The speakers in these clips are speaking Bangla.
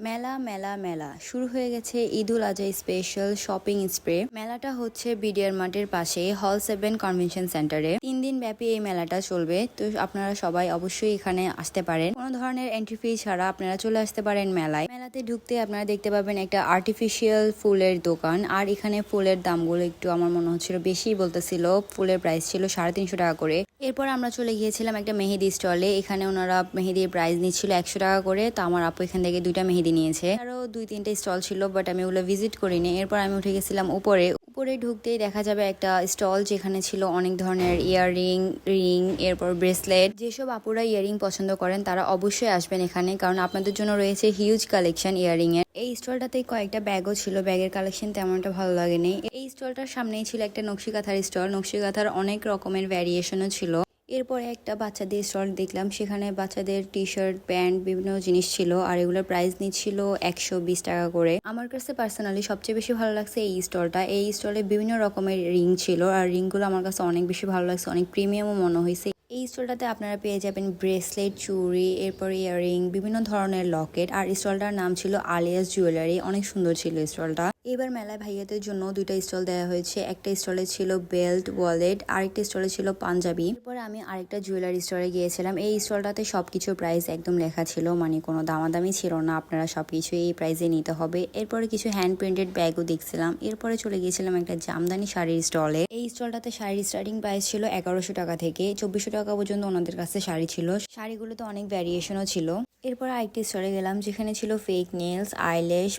মেলা মেলা মেলা শুরু হয়ে গেছে ঈদুল আজহা স্পেশাল শপিং স্প্রে। মেলাটা হচ্ছে বিডিআর মার্টের পাশে হল 7 কনভেনশন সেন্টারে 3 দিন ব্যাপী এই মেলাটা চলবে। তো আপনারা সবাই অবশ্যই এখানে আসতে পারেন, কোনো ধরনের এন্ট্রি ফি ছাড়া আপনারা চলে আসতে পারেন মেলায়। মেলাতে ঢুকতে আপনারা দেখতে পাবেন একটা আর্টিফিশিয়াল ফুলের দোকান, আর এখানে ফুলের দামগুলো একটু আমার মনে হচ্ছিল বেশি বলতেছিল। ফুলের প্রাইস ছিল 350 টাকা করে। এরপর আমরা চলে গিয়েছিলাম একটা মেহেদি স্টলে। এখানে ওনারা মেহেদির প্রাইস নিচ্ছিল 100 টাকা করে। তো আমার আপু এখান থেকে 2টা মেহেদি নিয়েছে। আরো 2-3টা স্টল ছিল, বাট আমি ওগুলো ভিজিট করিনি। এরপর আমি উঠে গেছিলাম উপরে। উপরে ঢুকতেই দেখা যাবে একটা স্টল, যেখানে ছিল অনেক ধরনের ইয়াররিং, রিং, এরপর ব্রেসলেট। যেসব আপুরা ইয়াররিং পছন্দ করেন তারা অবশ্যই আসবেন এখানে, কারণ আপনাদের জন্য রয়েছে হিউজ কালেকশন ইয়াররিং এর। এই স্টলটাতে কয়েকটা ব্যাগও ছিল, ব্যাগের কালেকশন তেমন একটা ভালো লাগেনি। এই স্টলটার সামনেই ছিল একটা নকশি কাঁথার স্টল, নকশি কাঁথার অনেক রকমের ভ্যারিয়েশনও ছিল। এরপরে একটা বাচ্চাদের স্টল দেখলাম, সেখানে বাচ্চাদের টি শার্ট, প্যান্ট, বিভিন্ন জিনিস ছিল, আর এগুলোর প্রাইস নিচ্ছিল 120 টাকা করে। আমার কাছে পার্সোনালি সবচেয়ে বেশি ভালো লাগছে এই স্টলটা। এই স্টলে বিভিন্ন রকমের রিং ছিল, আর রিংগুলো আমার কাছে অনেক বেশি ভালো লাগছে, অনেক প্রিমিয়ামও মনে হয়েছে। এই স্টলটাতে আপনারা পেয়ে যাবেন ব্রেসলেট, চুড়ি, এরপর ইয়াররিং, বিভিন্ন ধরনের লকেট। আর স্টলটার নাম ছিল আলিয়াস জুয়েলারি। অনেক সুন্দর ছিল স্টলটা। এবার মেলায় ভাইয়াদের জন্য 2টা স্টল দেওয়া হয়েছে। একটা স্টলে ছিল বেল্ট, ওয়ালেট, আরেকটা স্টলে ছিল পাঞ্জাবি। এরপরে আমি আরেকটা জুয়েলারি স্টোরে গিয়েছিলাম। এই স্টলটাতে সবকিছু প্রাইস একদম লেখা ছিল, মানে কোনো দামাদামি ছিল না, আপনারা সবকিছু এই প্রাইসে নিতে হবে। এরপরে কিছু হ্যান্ড প্রিন্টেড ব্যাগও দেখছিলাম। এরপরে চলে গিয়েছিলাম একটা জামদানি শাড়ির স্টলে। এই স্টলটাতে শাড়ির স্টার্টিং প্রাইস ছিল 1100 টাকা থেকে 2400 টাকা পর্যন্ত ওনাদের কাছে শাড়ি ছিল। শাড়িগুলোতে অনেক ভ্যারিয়েশনও ছিল। এরপর আরেকটি স্টলে গেলাম, যেখানে ছিল fake nails, eyelash,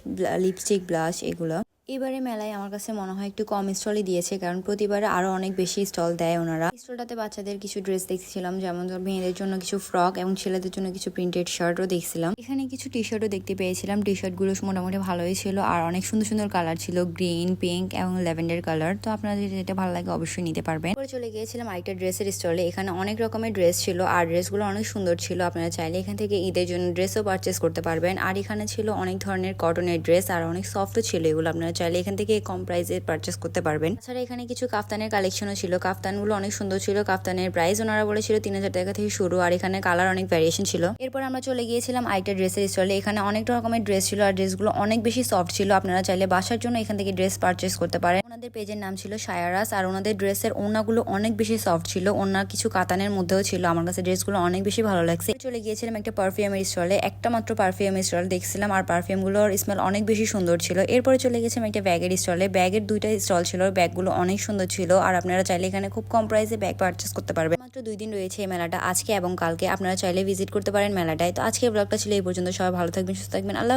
lipstick, blush এগুলো। এবারে মেলায় আমার কাছে মনে হয় একটু কম স্টলই দিয়েছে, কারণ প্রতিবারে আরো অনেক বেশি স্টল দেয় ওনারা। স্টলটাতে বাচ্চাদের কিছু ড্রেস দেখছিলাম, যেমন মেয়েদের জন্য কিছু ফ্রক এবং ছেলেদের জন্য কিছু প্রিন্টেড শার্টও দেখছিলাম। এখানে কিছু টি শার্টও দেখতে পেয়েছিলাম। টি শার্ট গুলো মোটামুটি ভালোই ছিল, আর অনেক সুন্দর সুন্দর কালার ছিল, গ্রিন, পিঙ্ক এবং ল্যাভেন্ডার কালার। তো আপনাদের যেটা ভালো লাগে অবশ্যই নিতে পারবেন। পরে চলে গিয়েছিলাম আরেকটা ড্রেসের স্টলে। এখানে অনেক রকমের ড্রেস ছিল, আর ড্রেসগুলো অনেক সুন্দর ছিল। আপনারা চাইলে এখান থেকে ঈদের জন্য ড্রেসও পারচেস করতে পারবেন। আর এখানে ছিল অনেক ধরনের কটনের ড্রেস, আর অনেক সফটও ছিল এগুলো। আপনারা চাইলে এখান থেকে কম প্রাইসে পারচেস করতে পারবেন। তাছাড়া এখানে কিছু কাফতানের কালেকশনও ছিল। কাফতানগুলো অনেক সুন্দর ছিল। কাফতানের প্রাইস ওনারা বলেছিল 3000 টাকা থেকে শুরু, আর এখানে কালার অনেক ভ্যারিয়েশন ছিল। এরপর আমরা চলে গিয়েছিলাম আরেকটা ড্রেসের স্টলে। এখানে অনেক রকমের ড্রেস ছিল, আর ড্রেসগুলো অনেক বেশি সফট ছিল। আপনারা চাইলে বাসার জন্য এখান থেকে ড্রেস পারচেস করতে পারেন। ওনাদের পেজের নাম ছিল সায়ারাস, আর ওনাদের ড্রেসের ওড়নাগুলো অনেক বেশি সফট ছিল। ওড়না কিছু কাতানের মধ্যেও ছিল। আমার কাছে ড্রেসগুলো অনেক বেশি ভালো লাগছে। চলে গিয়েছিলাম একটা পারফিউমের স্টলে। একটা মাত্র পারফিউমের স্টল দেখছিলাম, আর পারফিউমগুলোর স্মেল অনেক বেশি সুন্দর ছিল। এরপরে চলে গেছিলাম একটা ব্যাগের স্টলে। ব্যাগের 2টা স্টল ছিল, ব্যাগগুলো অনেক সুন্দর ছিল, আর আপনারা চাইলে এখানে খুব কম প্রাইসে ব্যাগ পারচেস করতে পারবেন। মাত্র 2 দিন রয়েছে এই মেলাটা, আজকে এবং কালকে। আপনারা চাইলে ভিজিট করতে পারেন মেলাটায়। তো আজকে ব্লগটা ছিল এই পর্যন্ত। সবাই ভালো থাকবেন, সুস্থ থাকবেন। আল্লাহ।